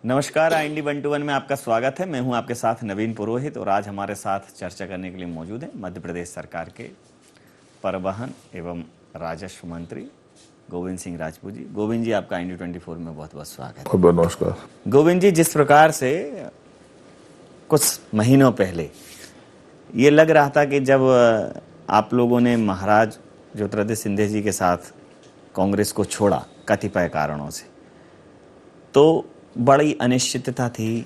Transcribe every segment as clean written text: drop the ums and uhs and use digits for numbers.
नमस्कार, IND 121 में आपका स्वागत है। मैं हूं आपके साथ नवीन पुरोहित और आज हमारे साथ चर्चा करने के लिए मौजूद हैं मध्य प्रदेश सरकार के परिवहन एवं राजस्व मंत्री गोविंद सिंह राजपूत जी। गोविंद जी, आपका IND 24 में बहुत बहुत स्वागत है। बहुत बहुत नमस्कार। गोविंद जी, जिस प्रकार से कुछ महीनों पहले ये लग रहा था कि जब आप लोगों ने महाराज ज्योतिरादित्य सिंधिया जी के साथ कांग्रेस को छोड़ा कतिपय कारणों से, तो बड़ी अनिश्चितता थी,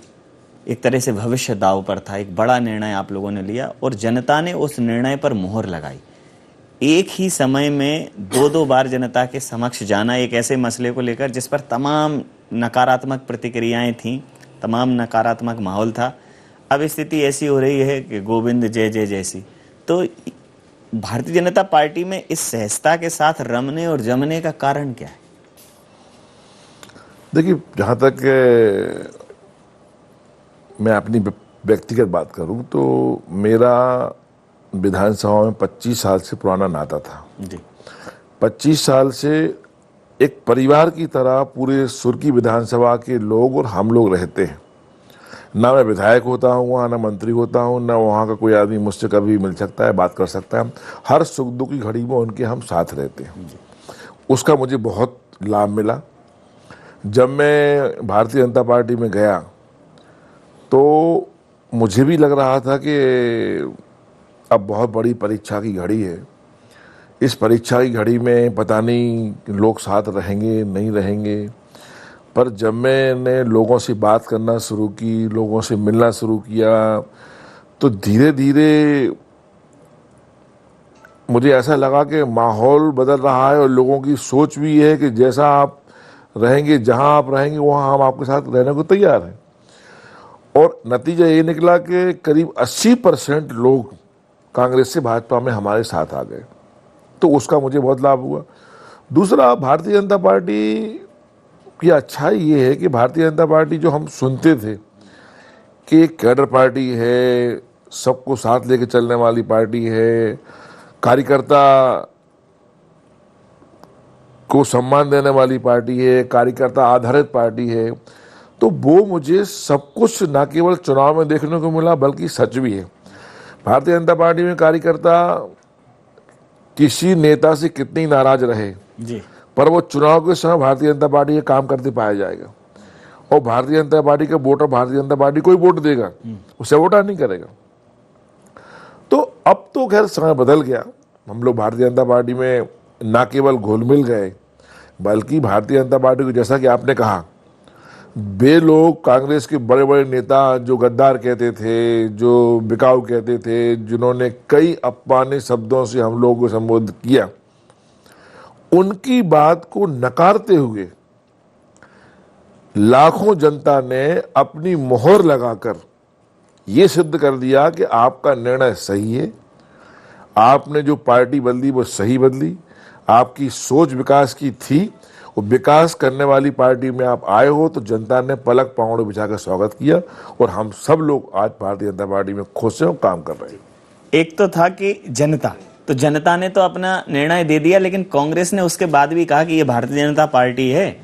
एक तरह से भविष्य दांव पर था। एक बड़ा निर्णय आप लोगों ने लिया और जनता ने उस निर्णय पर मोहर लगाई। एक ही समय में दो बार जनता के समक्ष जाना एक ऐसे मसले को लेकर जिस पर तमाम नकारात्मक प्रतिक्रियाएं थीं, तमाम नकारात्मक माहौल था। अब स्थिति ऐसी हो रही है कि गोविंद जय जय जैसी। तो भारतीय जनता पार्टी में इस सहजता के साथ रमने और जमने का कारण क्या है? देखिए, जहाँ तक मैं अपनी व्यक्तिगत बात करूं तो मेरा विधानसभा में 25 साल से पुराना नाता था जी। 25 साल से एक परिवार की तरह पूरे सुरकी विधानसभा के लोग और हम लोग रहते हैं। ना मैं विधायक होता हूँ वहाँ, ना मंत्री होता हूँ, ना वहाँ का कोई आदमी मुझसे कभी मिल सकता है, बात कर सकता है। हर सुख दुख की घड़ी में उनके हम साथ रहते हैं। उसका मुझे बहुत लाभ मिला। जब मैं भारतीय जनता पार्टी में गया तो मुझे भी लग रहा था कि अब बहुत बड़ी परीक्षा की घड़ी है। इस परीक्षा की घड़ी में पता नहीं लोग साथ रहेंगे नहीं रहेंगे, पर जब मैंने लोगों से बात करना शुरू की, लोगों से मिलना शुरू किया, तो धीरे धीरे मुझे ऐसा लगा कि माहौल बदल रहा है और लोगों की सोच भी है कि जैसा आप रहेंगे, जहां आप रहेंगे वहां हम आपके साथ रहने को तैयार हैं। और नतीजा ये निकला कि करीब 80% लोग कांग्रेस से भाजपा में हमारे साथ आ गए, तो उसका मुझे बहुत लाभ हुआ। दूसरा, भारतीय जनता पार्टी की अच्छाई ये है कि भारतीय जनता पार्टी जो हम सुनते थे कि एक कैडर पार्टी है, सबको साथ लेके चलने वाली पार्टी है, कार्यकर्ता को सम्मान देने वाली पार्टी है, कार्यकर्ता आधारित पार्टी है, तो वो मुझे सब कुछ न केवल चुनाव में देखने को मिला बल्कि सच भी है। भारतीय जनता पार्टी में कार्यकर्ता किसी नेता से कितनी नाराज रहे जी, पर वो चुनाव के समय भारतीय जनता पार्टी के काम करते पाया जाएगा। और भारतीय जनता पार्टी का वोटर भारतीय जनता पार्टी को ही वोट देगा, उसे वोटा नहीं करेगा। तो अब तो खैर समय बदल गया। हम लोग भारतीय जनता पार्टी में न केवल घुल मिल गए बल्कि भारतीय जनता पार्टी को, जैसा कि आपने कहा, वे लोग कांग्रेस के बड़े बड़े नेता जो गद्दार कहते थे, जो बिकाऊ कहते थे, जिन्होंने कई अपमानजनक शब्दों से हम लोगों को संबोधित किया, उनकी बात को नकारते हुए लाखों जनता ने अपनी मोहर लगाकर ये सिद्ध कर दिया कि आपका निर्णय सही है, आपने जो पार्टी बदली वो सही बदली, आपकी सोच विकास की थी, वो विकास करने वाली पार्टी में आप आए हो, तो जनता ने पलक पांवड़े बिछाकर स्वागत किया और हम सब लोग आज भारतीय जनता पार्टी में खुश हैं और काम कर रहे हैं। एक तो था कि जनता ने तो अपना निर्णय दे दिया, लेकिन कांग्रेस ने उसके बाद भी कहा कि ये भारतीय जनता पार्टी है,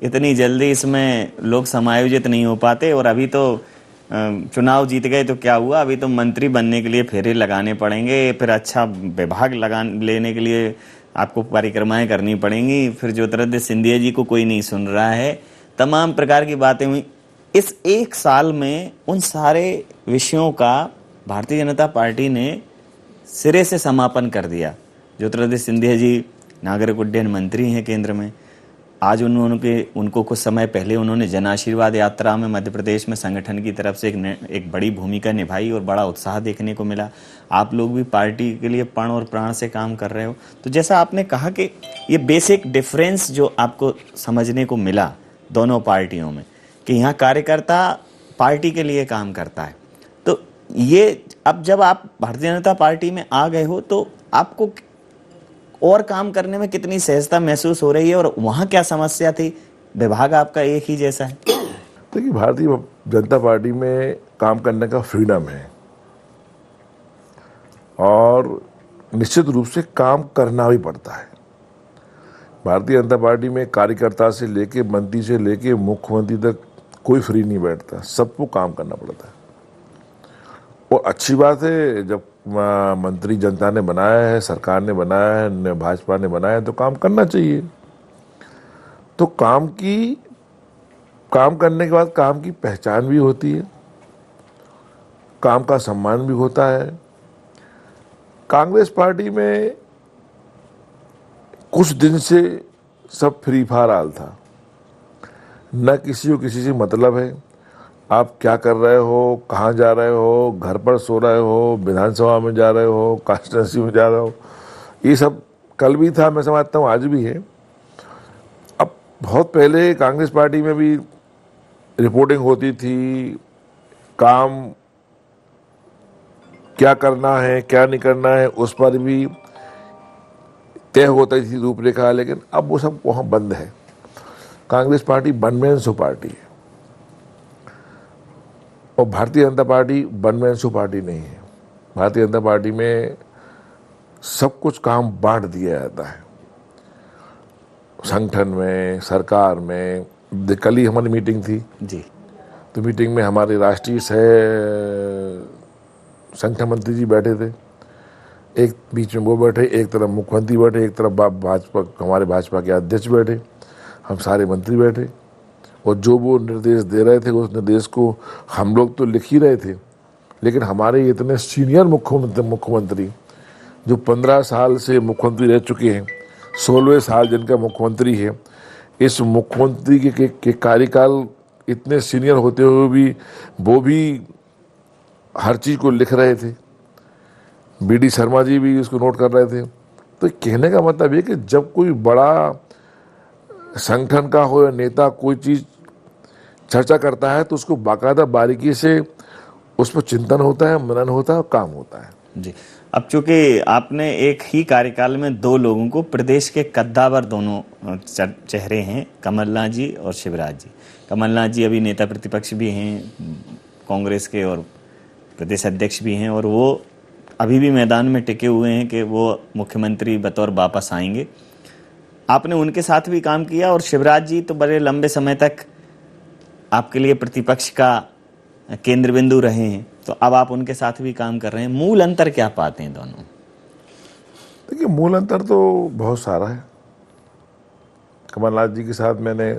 इतनी जल्दी इसमें लोग समायोजित नहीं हो पाते, और अभी तो चुनाव जीत गए तो क्या हुआ, अभी तो मंत्री बनने के लिए फेरे लगाने पड़ेंगे, फिर अच्छा विभाग लेने के लिए आपको परिक्रमाएं करनी पड़ेंगी, फिर ज्योतिरादित्य सिंधिया जी को कोई नहीं सुन रहा है। तमाम प्रकार की बातें हुई। इस एक साल में उन सारे विषयों का भारतीय जनता पार्टी ने सिरे से समापन कर दिया। ज्योतिरादित्य सिंधिया जी नागरिक उड्डयन मंत्री हैं केंद्र में। आज उनको कुछ समय पहले उन्होंने जन आशीर्वाद यात्रा में मध्य प्रदेश में संगठन की तरफ से एक बड़ी भूमिका निभाई और बड़ा उत्साह देखने को मिला। आप लोग भी पार्टी के लिए पण और प्राण से काम कर रहे हो। तो जैसा आपने कहा कि ये बेसिक डिफरेंस जो आपको समझने को मिला दोनों पार्टियों में, कि यहाँ कार्यकर्ता पार्टी के लिए काम करता है, तो ये अब जब आप भारतीय जनता पार्टी में आ गए हो तो आपको और काम करने में कितनी सहजता महसूस हो रही है, और वहां क्या समस्या थी? विभाग आपका एक ही जैसा है। देखिए, भारतीय जनता पार्टी में काम करने का फ्रीडम है और निश्चित रूप से काम करना भी पड़ता है। भारतीय जनता पार्टी में कार्यकर्ता से लेके मंत्री से लेके मुख्यमंत्री तक कोई फ्री नहीं बैठता, सबको काम करना पड़ता है। और अच्छी बात है, जब मंत्री जनता ने बनाया है, सरकार ने बनाया है, भाजपा ने बनाया है, तो काम करना चाहिए। तो काम करने के बाद काम की पहचान भी होती है, काम का सम्मान भी होता है। कांग्रेस पार्टी में कुछ दिन से सब फ्री फार हाल था, न किसी को किसी से मतलब है। आप क्या कर रहे हो, कहाँ जा रहे हो, घर पर सो रहे हो, विधानसभा में जा रहे हो, कॉन्स्टिट्यूंसी में जा रहे हो, ये सब कल भी था, मैं समझता हूँ आज भी है। अब बहुत पहले कांग्रेस पार्टी में भी रिपोर्टिंग होती थी, काम क्या करना है क्या नहीं करना है उस पर भी तय होती थी रूपरेखा, लेकिन अब वो सब वहाँ बंद है। Congress party one man show party है और Bharatiya Janata party one man show party नहीं है। भारतीय जनता पार्टी में सब कुछ काम बांट दिया जाता है, संगठन में, सरकार में। कल ही हमारी मीटिंग थी जी, तो मीटिंग में हमारे राष्ट्रीय संगठन मंत्री जी बैठे थे, एक बीच में वो बैठे, एक तरफ मुख्यमंत्री बैठे, एक तरफ भाजपा हमारे भाजपा के अध्यक्ष बैठे, हम सारे मंत्री बैठे। और जो वो निर्देश दे रहे थे उस निर्देश को हम लोग तो लिख ही रहे थे, लेकिन हमारे इतने सीनियर मुख्यमंत्री जो 15 साल से मुख्यमंत्री रह चुके हैं, 16वें साल जिनका मुख्यमंत्री है, इस मुख्यमंत्री के कार्यकाल इतने सीनियर होते हुए भी वो भी हर चीज़ को लिख रहे थे। बीडी शर्मा जी भी इसको नोट कर रहे थे। तो कहने का मतलब ये कि जब कोई बड़ा संगठन का हो या नेता कोई चीज़ चर्चा करता है तो उसको बाकायदा बारीकी से उस पर चिंतन होता है, मनन होता है और काम होता है। जी। अब चूंकि आपने एक ही कार्यकाल में दो लोगों को, प्रदेश के कद्दावर दोनों चेहरे हैं, कमलनाथ जी और शिवराज जी। कमलनाथ जी अभी नेता प्रतिपक्ष भी हैं कांग्रेस के और प्रदेश अध्यक्ष भी हैं, और वो अभी भी मैदान में टिके हुए हैं कि वो मुख्यमंत्री बतौर वापस आएंगे। आपने उनके साथ भी काम किया, और शिवराज जी तो बड़े लंबे समय तक आपके लिए प्रतिपक्ष का केंद्र बिंदु रहे हैं, तो अब आप उनके साथ भी काम कर रहे हैं। मूल अंतर क्या पाते हैं दोनों? देखिए, मूल अंतर तो बहुत सारा है। कमलनाथ जी के साथ मैंने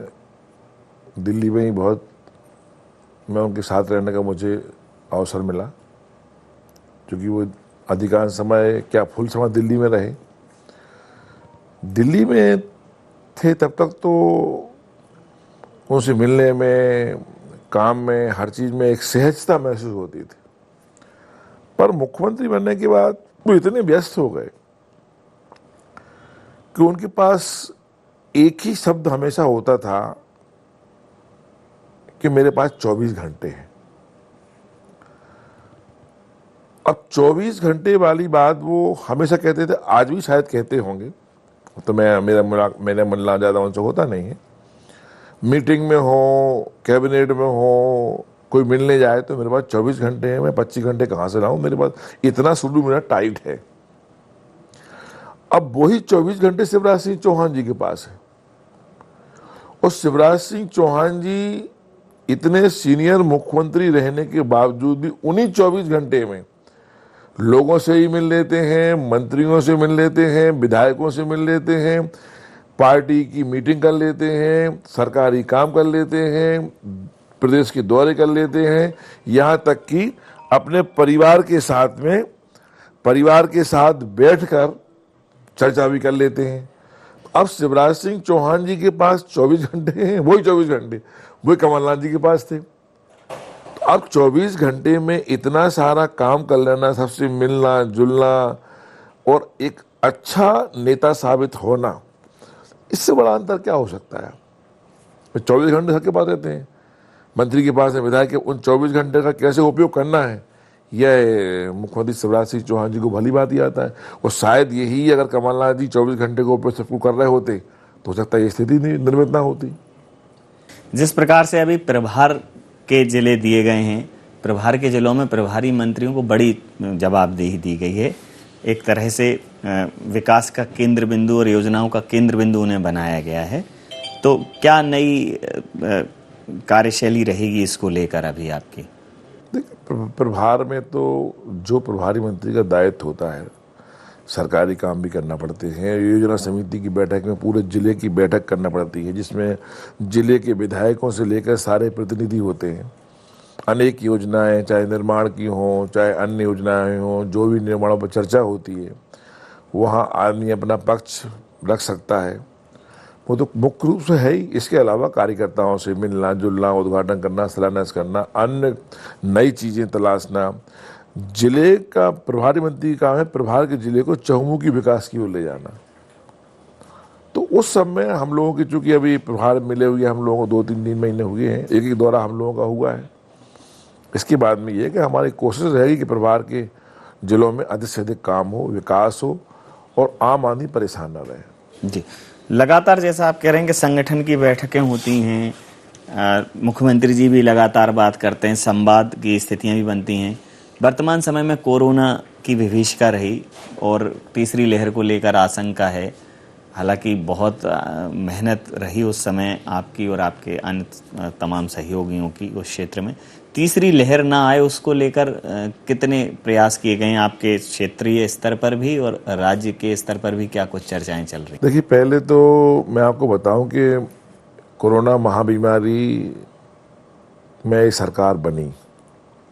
दिल्ली में ही मैं उनके साथ रहने का मुझे अवसर मिला, क्योंकि वो अधिकांश समय क्या फुल समय दिल्ली में रहे। दिल्ली में थे तब तक तो उनसे मिलने में, काम में, हर चीज़ में एक सहजता महसूस होती थी। पर मुख्यमंत्री बनने के बाद वो इतने व्यस्त हो गए कि उनके पास एक ही शब्द हमेशा होता था कि मेरे पास 24 घंटे हैं। अब 24 घंटे वाली बात वो हमेशा कहते थे, आज भी शायद कहते होंगे, तो मेरा मिलना ज़्यादा उनसे होता नहीं है। मीटिंग में हो, कैबिनेट में हो, कोई मिलने जाए तो मेरे पास 24 घंटे हैं, मैं 25 घंटे कहाँ से लाऊं, मेरे पास इतना शेड्यूल मेरा टाइट है। अब वही 24 घंटे शिवराज सिंह चौहान जी के पास है, और शिवराज सिंह चौहान जी इतने सीनियर मुख्यमंत्री रहने के बावजूद भी उन्हीं 24 घंटे में लोगों से ही मिल लेते हैं, मंत्रियों से मिल लेते हैं, विधायकों से मिल लेते हैं, पार्टी की मीटिंग कर लेते हैं, सरकारी काम कर लेते हैं, प्रदेश के दौरे कर लेते हैं, यहाँ तक कि अपने परिवार के साथ बैठकर चर्चा भी कर लेते हैं। अब शिवराज सिंह चौहान जी के पास 24 घंटे हैं, वही 24 घंटे वही कमलनाथ जी के पास थे। तो अब 24 घंटे में इतना सारा काम कर लेना, सबसे मिलना जुलना और एक अच्छा नेता साबित होना, इससे बड़ा अंतर क्या हो सकता है? 24 घंटे सबके पास रहते हैं, मंत्री के पास है, विधायक के, उन 24 घंटे का कैसे उपयोग करना है यह मुख्यमंत्री शिवराज सिंह चौहान जी को भली बात ही आता है। और शायद यही अगर कमलनाथ जी 24 घंटे का उपयोग सबको कर रहे होते तो हो सकता है ये स्थिति निर्मित ना होती। जिस प्रकार से अभी प्रभार के जिले दिए गए हैं, प्रभार के जिलों में प्रभारी मंत्रियों को बड़ी जवाबदेही दी गई है, एक तरह से विकास का केंद्र बिंदु और योजनाओं का केंद्र बिंदु उन्हें बनाया गया है। तो क्या नई कार्यशैली रहेगी इसको लेकर अभी आपकी? देखिए, प्रभार में तो जो प्रभारी मंत्री का दायित्व होता है, सरकारी काम भी करना पड़ते हैं। योजना समिति की बैठक में पूरे जिले की बैठक करना पड़ती है, जिसमें जिले के विधायकों से लेकर सारे प्रतिनिधि होते हैं। अनेक योजनाएं, चाहे निर्माण की हों, चाहे अन्य योजनाएं हों, जो भी निर्माणों पर चर्चा होती है, वहाँ आदमी अपना पक्ष रख सकता है। वो तो मुख्य रूप से है ही। इसके अलावा कार्यकर्ताओं से मिलना जुलना, उद्घाटन करना, शिलान्यास करना, अन्य नई चीज़ें तलाशना। जिले का प्रभारी मंत्री का काम है प्रभार के जिले को चहुमुखी विकास की ओर ले जाना। तो उस समय हम लोगों की, चूंकि अभी प्रभार मिले हुए हम लोगों को 2-3 महीने हुए हैं, एक दौरा हम लोगों का हुआ है। इसके बाद में ये कि हमारी कोशिश रहेगी कि प्रभार के जिलों में अधिक से अधिक काम हो, विकास हो और आम आदमी परेशान न रहे। जी, लगातार जैसा आप कह रहे हैं कि संगठन की बैठकें होती हैं, मुख्यमंत्री जी भी लगातार बात करते हैं, संवाद की स्थितियां भी बनती हैं। वर्तमान समय में कोरोना की विभीषिका रही और तीसरी लहर को लेकर आशंका है। हालांकि बहुत मेहनत रही उस समय आपकी और आपके अन्य तमाम सहयोगियों की उस क्षेत्र में। तीसरी लहर ना आए उसको लेकर कितने प्रयास किए गए हैं आपके क्षेत्रीय स्तर पर भी और राज्य के स्तर पर भी? क्या कुछ चर्चाएं चल रही? देखिए, पहले तो मैं आपको बताऊं कि कोरोना महाबीमारी में ये सरकार बनी,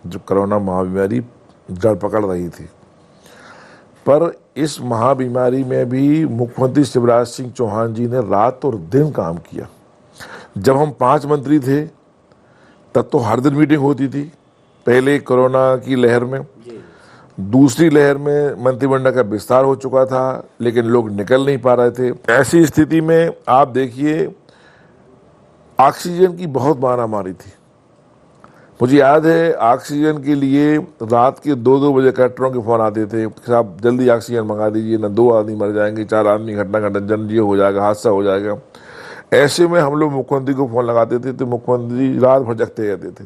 जो कोरोना महाबीमारी जड़ पकड़ रही थी, पर इस महाबीमारी में भी मुख्यमंत्री शिवराज सिंह चौहान जी ने रात और दिन काम किया। जब हम 5 मंत्री थे तब तो हर दिन मीटिंग होती थी, पहले कोरोना की लहर में। दूसरी लहर में मंत्रिमंडल का विस्तार हो चुका था, लेकिन लोग निकल नहीं पा रहे थे। ऐसी स्थिति में आप देखिए, ऑक्सीजन की बहुत मारामारी थी। मुझे याद है, ऑक्सीजन के लिए रात के 2-2 बजे कलेक्टरों के फोन आते थे, साहब जल्दी ऑक्सीजन मंगा दीजिए, ना 2 आदमी मर जाएंगे, 4 आदमी घटना जनजीव हो जाएगा, हादसा हो जाएगा। ऐसे में हम लोग मुख्यमंत्री को फोन लगाते थे तो मुख्यमंत्री रात भर जगते रहते थे।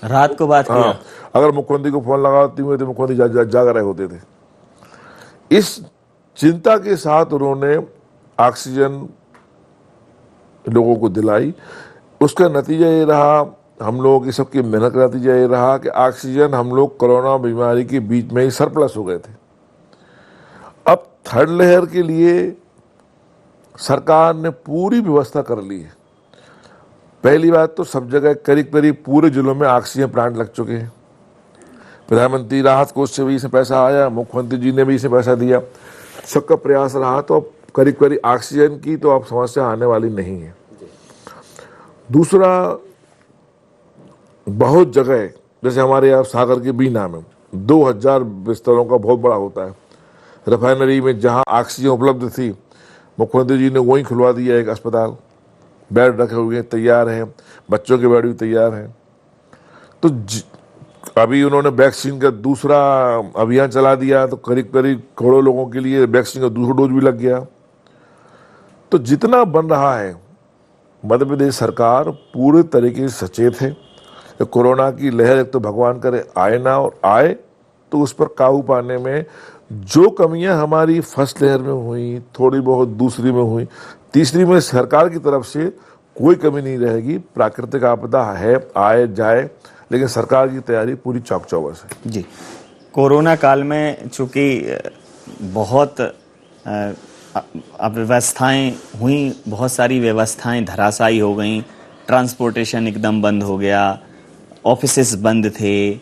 रात को बात किया? हाँ, अगर मुख्यमंत्री को फोन लगाते हुए तो मुख्यमंत्री जाग रहे होते थे। इस चिंता के साथ उन्होंने ऑक्सीजन लोगों को दिलाई। उसका नतीजा ये रहा, हम लोगों की सबकी मेहनत का नतीजा ये रहा कि ऑक्सीजन हम लोग कोरोना बीमारी के बीच में ही सरप्लस हो गए थे। अब थर्ड लहर के लिए सरकार ने पूरी व्यवस्था कर ली है। पहली बात तो सब जगह करीब करीब पूरे जिलों में ऑक्सीजन प्लांट लग चुके हैं। प्रधानमंत्री राहत कोष से भी इसमें पैसा आया, मुख्यमंत्री जी ने भी इसमें पैसा दिया, सबका प्रयास रहा। तो अब करीब करीब ऑक्सीजन की तो अब समस्या आने वाली नहीं है। दूसरा, बहुत जगह जैसे हमारे यहाँ सागर के बीना में 2000 बिस्तरों का बहुत बड़ा होता है। रिफाइनरी में जहाँ ऑक्सीजन उपलब्ध थी, मुख्यमंत्री जी ने वहीं खुलवा दिया एक अस्पताल, बेड रखे हुए तैयार हैं, बच्चों के बेड भी तैयार हैं। तो अभी उन्होंने वैक्सीन का दूसरा अभियान चला दिया, तो करीब करीब करोड़ों लोगों के लिए वैक्सीन का दूसरा डोज भी लग गया। तो जितना बन रहा है, मध्य प्रदेश सरकार पूरे तरीके से सचेत है। तो कोरोना की लहर एक तो भगवान करे आए ना, और आए तो उस पर काबू पाने में जो कमियां हमारी फर्स्ट लहर में हुई, थोड़ी बहुत दूसरी में हुई, तीसरी में सरकार की तरफ से कोई कमी नहीं रहेगी। प्राकृतिक आपदा है, आए जाए, लेकिन सरकार की तैयारी पूरी चौक चौबस है। जी, कोरोना काल में चूंकि बहुत अव्यवस्थाएं हुई, बहुत सारी व्यवस्थाएं धराशायी हो गई, ट्रांसपोर्टेशन एकदम बंद हो गया, ऑफिसेस बंद थे,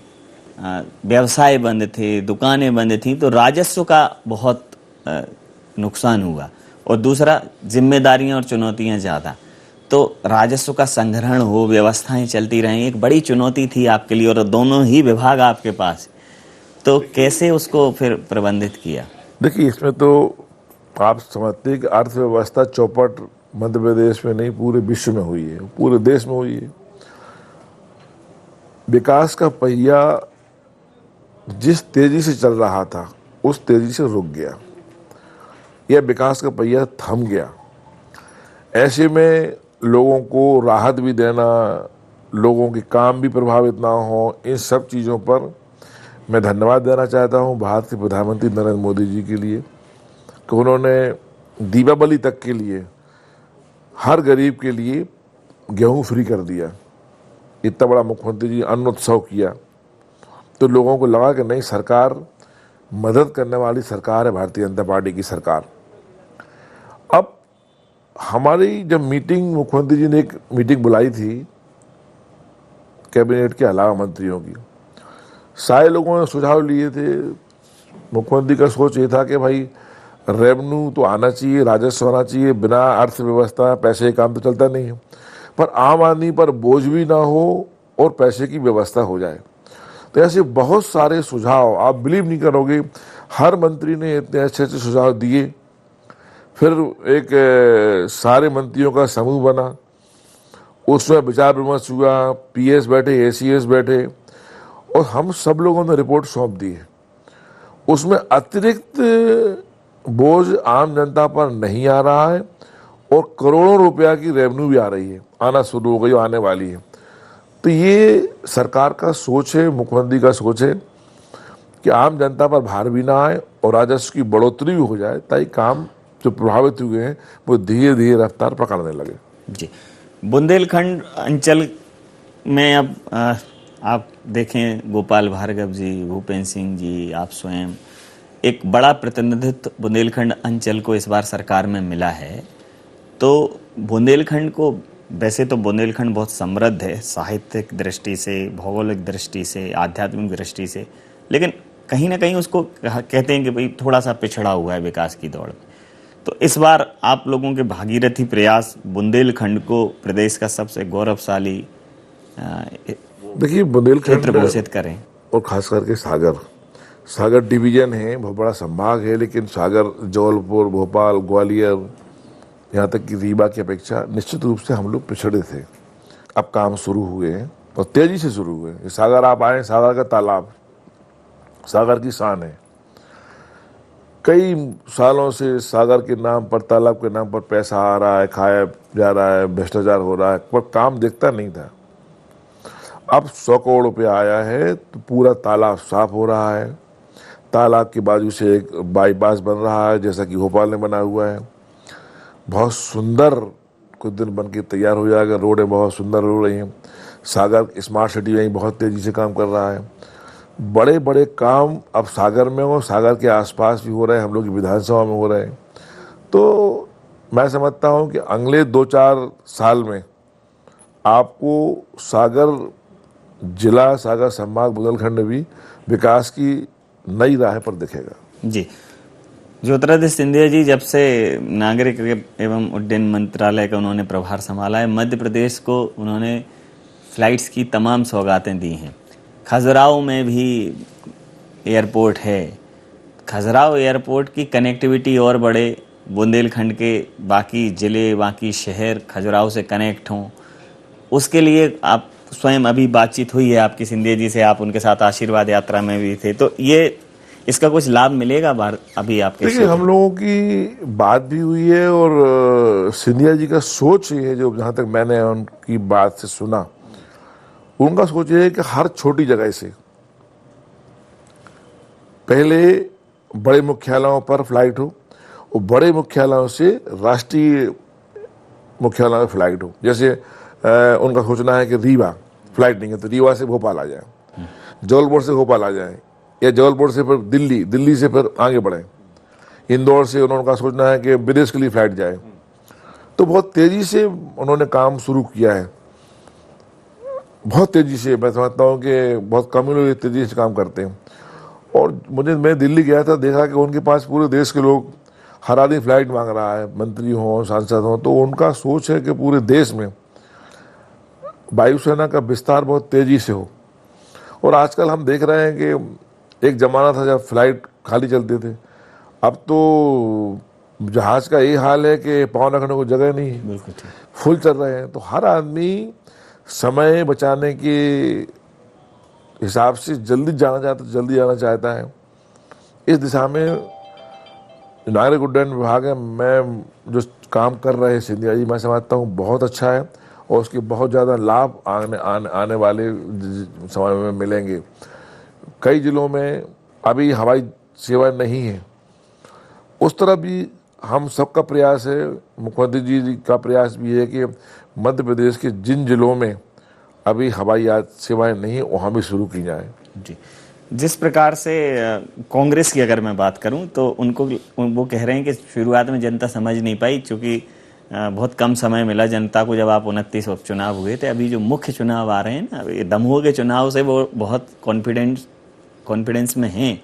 व्यवसाय बंद थे, दुकानें बंद थीं, तो राजस्व का बहुत नुकसान हुआ। और दूसरा, जिम्मेदारियां और चुनौतियां ज़्यादा। तो राजस्व का संग्रहण हो, व्यवस्थाएं चलती रहें, एक बड़ी चुनौती थी आपके लिए, और दोनों ही विभाग आपके पास। तो कैसे उसको फिर प्रबंधित किया? देखिए, इसमें तो आप समझते हैं कि अर्थव्यवस्था चौपट मध्य प्रदेश में नहीं, पूरे विश्व में हुई है, पूरे देश में हुई है। विकास का पहिया जिस तेजी से चल रहा था, उस तेजी से रुक गया। यह विकास का पहिया थम गया। ऐसे में लोगों को राहत भी देना, लोगों के काम भी प्रभावित ना हो, इन सब चीज़ों पर मैं धन्यवाद देना चाहता हूं भारत के प्रधानमंत्री नरेंद्र मोदी जी के लिए कि उन्होंने दीपावली तक के लिए हर गरीब के लिए गेहूं फ्री कर दिया, इतना बड़ा मुख्यमंत्री जी अन्न उत्सव किया, तो लोगों को लगा कि नहीं, सरकार मदद करने वाली सरकार है भारतीय जनता पार्टी की सरकार। अब हमारी जब मीटिंग, मुख्यमंत्री जी ने एक मीटिंग बुलाई थी कैबिनेट के अलावा मंत्रियों की, सारे लोगों ने सुझाव लिए थे। मुख्यमंत्री का सोच ये था कि भाई रेवेन्यू तो आना चाहिए, राजस्व आना चाहिए, बिना अर्थव्यवस्था पैसे का काम तो चलता नहीं है, पर आम आदमी पर बोझ भी ना हो और पैसे की व्यवस्था हो जाए। तो ऐसे बहुत सारे सुझाव, आप बिलीव नहीं करोगे, हर मंत्री ने इतने अच्छे अच्छे सुझाव दिए। फिर एक सारे मंत्रियों का समूह बना, उसमें विचार विमर्श हुआ, पीएस बैठे, एसीएस बैठे, और हम सब लोगों ने रिपोर्ट सौंप दी है। उसमें अतिरिक्त बोझ आम जनता पर नहीं आ रहा है और करोड़ों रुपया की रेवेन्यू भी आ रही है, आना शुरू हो गई, आने वाली है। तो ये सरकार का सोच है, मुख्यमंत्री का सोच है कि आम जनता पर भार भी ना आए और राजस्व की बढ़ोतरी भी हो जाए, ताकि काम जो प्रभावित हुए हैं वो धीरे धीरे रफ्तार पकड़ने लगे। जी, बुंदेलखंड अंचल में अब आप देखें, गोपाल भार्गव जी, भूपेंद्र सिंह जी, आप स्वयं, एक बड़ा प्रतिनिधित्व बुंदेलखंड अंचल को इस बार सरकार में मिला है। तो बुंदेलखंड को, वैसे तो बुंदेलखंड बहुत समृद्ध है साहित्यिक दृष्टि से, भौगोलिक दृष्टि से, आध्यात्मिक दृष्टि से, लेकिन कहीं ना कहीं उसको कहते हैं कि भाई थोड़ा सा पिछड़ा हुआ है विकास की दौड़ में। तो इस बार आप लोगों के भागीरथी प्रयास बुंदेलखंड को प्रदेश का सबसे गौरवशाली देखिए, बुंदेलखंड क्षेत्र घोषित करें, और खास करके सागर डिवीजन है, बहुत बड़ा संभाग है, लेकिन सागर, जबलपुर, भोपाल, ग्वालियर, यहाँ तक कि रीवा की अपेक्षा निश्चित रूप से हम लोग पिछड़े थे। अब काम शुरू हुए हैं और तेजी से शुरू हुए हैं। सागर आप आए, सागर का तालाब सागर की शान है। कई सालों से सागर के नाम पर, तालाब के नाम पर पैसा आ रहा है, खाया जा रहा है, भ्रष्टाचार हो रहा है, पर काम दिखता नहीं था। अब 100 करोड़ रुपया आया है तो पूरा तालाब साफ हो रहा है, तालाब के बाजू से एक बाईपास बन रहा है जैसा कि भोपाल में बना हुआ है, बहुत सुंदर, कुछ दिन बन के तैयार हो जाएगा। रोडें बहुत सुंदर हो रही हैं। सागर स्मार्ट सिटी में बहुत तेजी से काम कर रहा है। बड़े बड़े काम अब सागर में और सागर के आसपास भी हो रहे हैं, हम लोग की विधानसभा में हो रहे हैं। तो मैं समझता हूं कि अगले 2-4 साल में आपको सागर जिला, सागर संभाग, बुंदेलखंड भी विकास की नई राह पर दिखेगा। जी, ज्योतिरादित्य सिंधिया जी जब से नागरिक एवं उड्डयन मंत्रालय का उन्होंने प्रभार संभाला है, मध्य प्रदेश को उन्होंने फ्लाइट्स की तमाम सौगातें दी हैं। खजुराहो में भी एयरपोर्ट है, खजुराहो एयरपोर्ट की कनेक्टिविटी और बढ़े, बुंदेलखंड के बाकी ज़िले, बाकी शहर खजुराहो से कनेक्ट हों, उसके लिए आप स्वयं, अभी बातचीत हुई है आपकी सिंधिया जी से, आप उनके साथ आशीर्वाद यात्रा में भी थे, तो ये इसका कुछ लाभ मिलेगा अभी आपके? देखिए, हम लोगों की बात भी हुई है और सिंधिया जी का सोच ये है, जो जहाँ तक मैंने उनकी बात से सुना, उनका सोच ये है कि हर छोटी जगह से पहले बड़े मुख्यालयों पर फ्लाइट हो और बड़े मुख्यालयों से राष्ट्रीय मुख्यालयों में फ्लाइट हो। जैसे उनका सोचना है कि रीवा फ्लाइट नहीं है तो रीवा से भोपाल आ जाए, जबलपुर से भोपाल आ जाए, या जबलपुर से फिर दिल्ली, दिल्ली से फिर आगे बढ़े, इंदौर से उन्होंने सोचना है कि विदेश के लिए फ्लाइट जाए। तो बहुत तेजी से उन्होंने काम शुरू किया है, बहुत तेजी से। मैं समझता हूँ कि बहुत कम लोग तेजी से काम करते हैं। और मैं दिल्ली गया था, देखा कि उनके पास पूरे देश के लोग, हर आदमी फ्लाइट मांग रहा है, मंत्री हों, सांसद हों। तो उनका सोच है कि पूरे देश में वायुसेना का विस्तार बहुत तेजी से हो। और आजकल हम देख रहे हैं कि एक जमाना था जब फ्लाइट खाली चलते थे, अब तो जहाज का ये हाल है कि पाँव रखने को जगह नहीं है, बिल्कुल ठीक, फुल चल रहे हैं। तो हर आदमी समय बचाने के हिसाब से जल्दी जाना चाहता है। इस दिशा में नागरिक उड्डयन विभाग है, मैं जो काम कर रहे हैं सिंधिया जी, मैं समझता हूँ बहुत अच्छा है और उसके बहुत ज़्यादा लाभ आने वाले समय में मिलेंगे। कई जिलों में अभी हवाई सेवा नहीं है, उस तरफ भी हम सबका प्रयास है, मुख्यमंत्री जी का प्रयास भी है कि मध्य प्रदेश के जिन जिलों में अभी हवाई सेवाएं नहीं है वहाँ भी शुरू की जाए। जी, जिस प्रकार से कांग्रेस की अगर मैं बात करूं तो उनको वो कह रहे हैं कि शुरुआत में जनता समझ नहीं पाई, क्योंकि बहुत कम समय मिला जनता को जब आप 29 उपचुनाव हुए थे। अभी जो मुख्य चुनाव आ रहे हैं ना, अभी दमोह के चुनाव से वो बहुत कॉन्फिडेंस में हैं,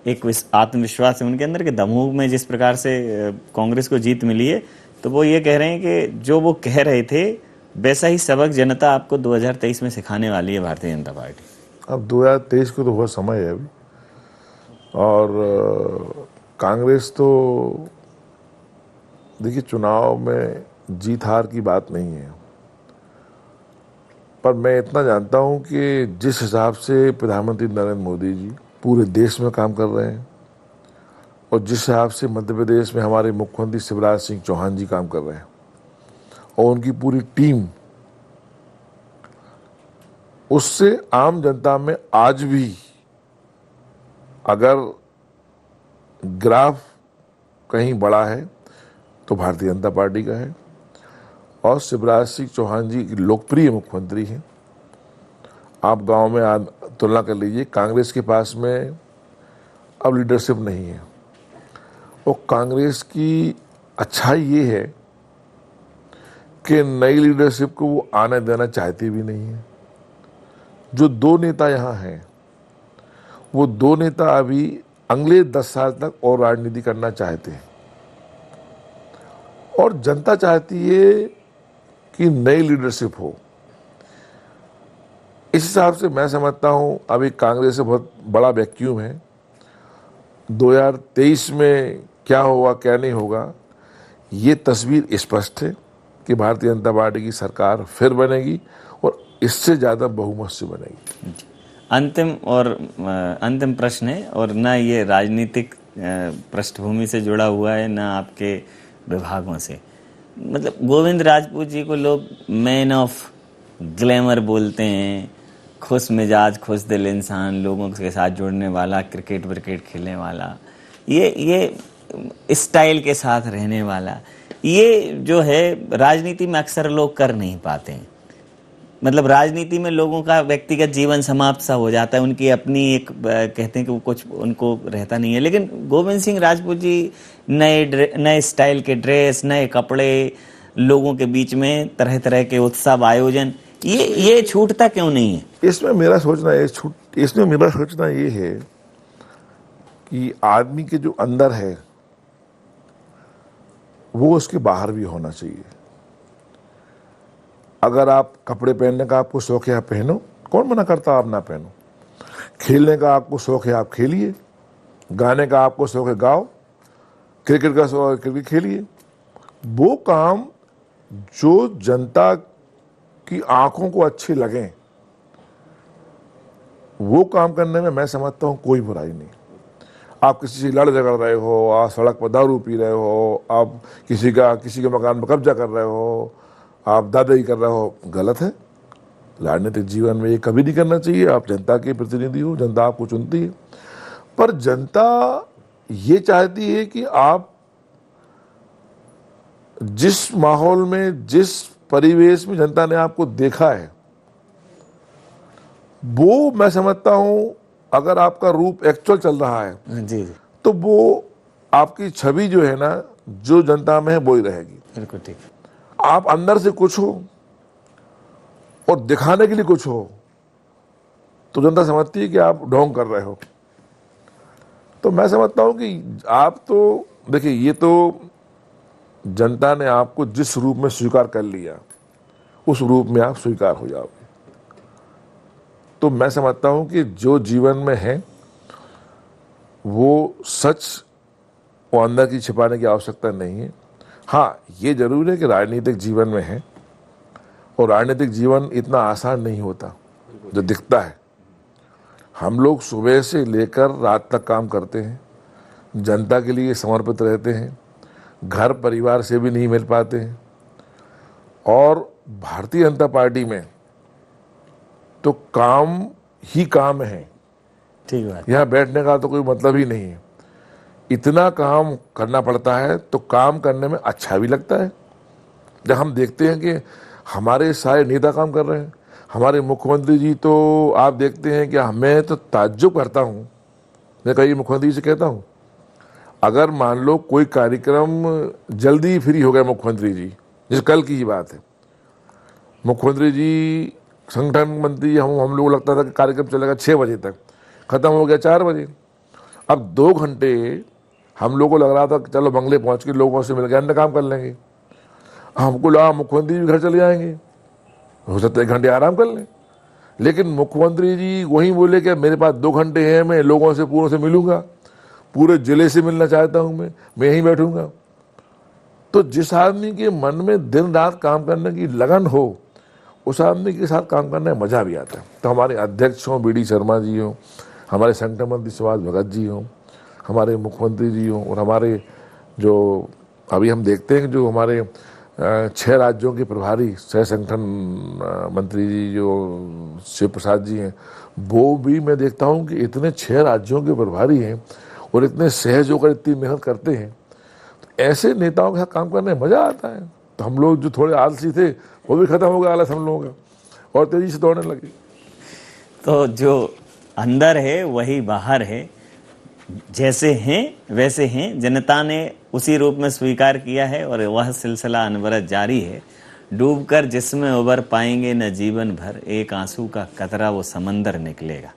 एक आत्मविश्वास है उनके अंदर कि दमोह में जिस प्रकार से कांग्रेस को जीत मिली है, तो वो ये कह रहे हैं कि जो वो कह रहे थे वैसा ही सबक जनता आपको 2023 में सिखाने वाली है भारतीय जनता पार्टी। अब 2023 को तो बहुत समय है अभी, और कांग्रेस तो देखिए चुनाव में जीत हार की बात नहीं है, पर मैं इतना जानता हूं कि जिस हिसाब से प्रधानमंत्री नरेंद्र मोदी जी पूरे देश में काम कर रहे हैं और जिस हिसाब से मध्य प्रदेश में हमारे मुख्यमंत्री शिवराज सिंह चौहान जी काम कर रहे हैं और उनकी पूरी टीम, उससे आम जनता में आज भी अगर ग्राफ कहीं बड़ा है तो भारतीय जनता पार्टी का है। और शिवराज सिंह चौहान जी लोकप्रिय मुख्यमंत्री हैं। आप गांव में तुलना कर लीजिए, कांग्रेस के पास में अब लीडरशिप नहीं है, और कांग्रेस की अच्छाई ये है कि नई लीडरशिप को वो आने देना चाहती भी नहीं है। जो दो नेता यहाँ हैं, वो दो नेता अभी अगले 10 साल तक और राजनीति करना चाहते हैं, और जनता चाहती है कि नई लीडरशिप हो। इस हिसाब से मैं समझता हूं अभी कांग्रेस से बहुत बड़ा वैक्यूम है। 2023 में क्या होगा क्या नहीं होगा, ये तस्वीर स्पष्ट है कि भारतीय जनता पार्टी की सरकार फिर बनेगी और इससे ज़्यादा बहुमत से बनेगी। अंतिम प्रश्न है, और ना ये राजनीतिक पृष्ठभूमि से जुड़ा हुआ है ना आपके विभागों से। मतलब गोविंद राजपूत जी को लोग मैन ऑफ ग्लैमर बोलते हैं, खुश मिजाज खुश दिल इंसान, लोगों के साथ जुड़ने वाला, क्रिकेट विकेट खेलने वाला, ये स्टाइल के साथ रहने वाला, ये जो है राजनीति में अक्सर लोग कर नहीं पाते हैं। मतलब राजनीति में लोगों का व्यक्तिगत जीवन समाप्त सा हो जाता है, उनकी अपनी एक कहते हैं कि वो कुछ उनको रहता नहीं है। लेकिन गोविंद सिंह राजपूत जी नए स्टाइल के ड्रेस, नए कपड़े, लोगों के बीच में तरह तरह के उत्सव आयोजन, ये छूटता क्यों नहीं है? इसमें मेरा सोचना ये है कि आदमी के जो अंदर है वो उसके बाहर भी होना चाहिए। अगर आप कपड़े पहनने का आपको शौक है आप पहनो, कौन मना करता आप ना पहनो। खेलने का आपको शौक है आप खेलिए, गाने का आपको शौक है गाओ, क्रिकेट का शौक है क्रिकेट खेलिए। वो काम जो जनता की आंखों को अच्छे लगें, वो काम करने में मैं समझता हूं कोई बुराई नहीं। आप किसी से लड़ झगड़ रहे हो, आप सड़क पर दारू पी रहे हो, आप किसी के मकान में कब्जा कर रहे हो, आप दादागिरी कर रहे हो, गलत है। राजनीतिक जीवन में ये कभी नहीं करना चाहिए। आप जनता के प्रतिनिधि हो, जनता आपको चुनती है, पर जनता ये चाहती है कि आप जिस माहौल में, जिस परिवेश में जनता ने आपको देखा है, वो मैं समझता हूं अगर आपका रूप एक्चुअल चल रहा है जी, तो वो आपकी छवि जो है ना, जो जनता में है वो ही रहेगी। बिल्कुल ठीक। आप अंदर से कुछ हो और दिखाने के लिए कुछ हो तो जनता समझती है कि आप ढोंग कर रहे हो। तो मैं समझता हूं कि आप तो देखिए, ये तो जनता ने आपको जिस रूप में स्वीकार कर लिया उस रूप में आप स्वीकार हो जाओगे। तो मैं समझता हूं कि जो जीवन में है वो सच वो अंदर की छिपाने की आवश्यकता नहीं है। हाँ, ये जरूर है कि राजनीतिक जीवन में है, और राजनीतिक जीवन इतना आसान नहीं होता जो दिखता है। हम लोग सुबह से लेकर रात तक काम करते हैं, जनता के लिए समर्पित रहते हैं, घर परिवार से भी नहीं मिल पाते हैं। और भारतीय जनता पार्टी में तो काम ही काम है, ठीक बात। यहाँ बैठने का तो कोई मतलब ही नहीं है। इतना काम करना पड़ता है तो काम करने में अच्छा भी लगता है। जब हम देखते हैं कि हमारे सारे नेता काम कर रहे हैं, हमारे मुख्यमंत्री जी, तो आप देखते हैं कि मैं तो ताज्जुब करता हूँ। मैं कई मुख्यमंत्री से कहता हूँ, अगर मान लो कोई कार्यक्रम जल्दी फ्री हो गया मुख्यमंत्री जी, जैसे कल की ही बात है, मुख्यमंत्री जी संगठन मंत्री, हम लोग लगता था कि कार्यक्रम चलेगा 6 बजे तक, खत्म हो गया 4 बजे। अब 2 घंटे हम लोगों को लग रहा था कि चलो बंगले पहुंच के लोगों से मिल के अन्य काम कर लेंगे। हमको लगा मुख्यमंत्री जी घर चले जाएंगे, हो सकता है 1 घंटे आराम कर लें, लेकिन मुख्यमंत्री जी वहीं बोले कि मेरे पास 2 घंटे हैं, मैं लोगों से पूरों से मिलूंगा, पूरे जिले से मिलना चाहता हूं, मैं यहीं बैठूंगा। तो जिस आदमी के मन में दिन रात काम करने की लगन हो, उस आदमी के साथ काम करने में मजा भी आता है। तो हमारे अध्यक्ष हों BD शर्मा जी हों, हमारे संगठन मंत्री सुभाष भगत जी हों, हमारे मुख्यमंत्री जी हों, और हमारे जो अभी हम देखते हैं कि जो हमारे 6 राज्यों के प्रभारी सह संगठन मंत्री जी जो शिव प्रसाद जी हैं, वो भी मैं देखता हूं कि इतने 6 राज्यों के प्रभारी हैं और इतने सहज होकर इतनी मेहनत करते हैं। तो ऐसे नेताओं के साथ काम करने में मजा आता है। तो हम लोग जो थोड़े आलसी थे वो भी खत्म हो गया आलस हम लोगों का, और तेजी से दौड़ने लगे। तो जो अंदर है वही बाहर है, जैसे हैं वैसे हैं, जनता ने उसी रूप में स्वीकार किया है और वह सिलसिला अनवरत जारी है। डूबकर जिसमें उबर पाएंगे न जीवन भर, एक आंसू का कतरा वो समंदर निकलेगा।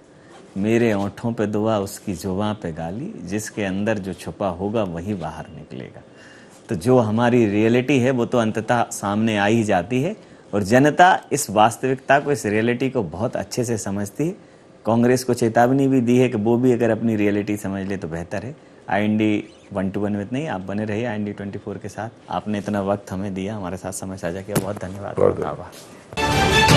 मेरे ओंठों पे दुआ उसकी जुबां पे गाली, जिसके अंदर जो छुपा होगा वही बाहर निकलेगा। तो जो हमारी रियलिटी है वो तो अंततः सामने आ ही जाती है, और जनता इस वास्तविकता को, इस रियलिटी को बहुत अच्छे से समझती है। कांग्रेस को चेतावनी भी दी है कि वो भी अगर अपनी रियलिटी समझ ले तो बेहतर है। IND 1-1 में नहीं, आप बने रहिए IND 24 के साथ। आपने इतना वक्त हमें दिया, हमारे साथ समय साझा किया, बहुत धन्यवाद। बहुत धन्यवाद।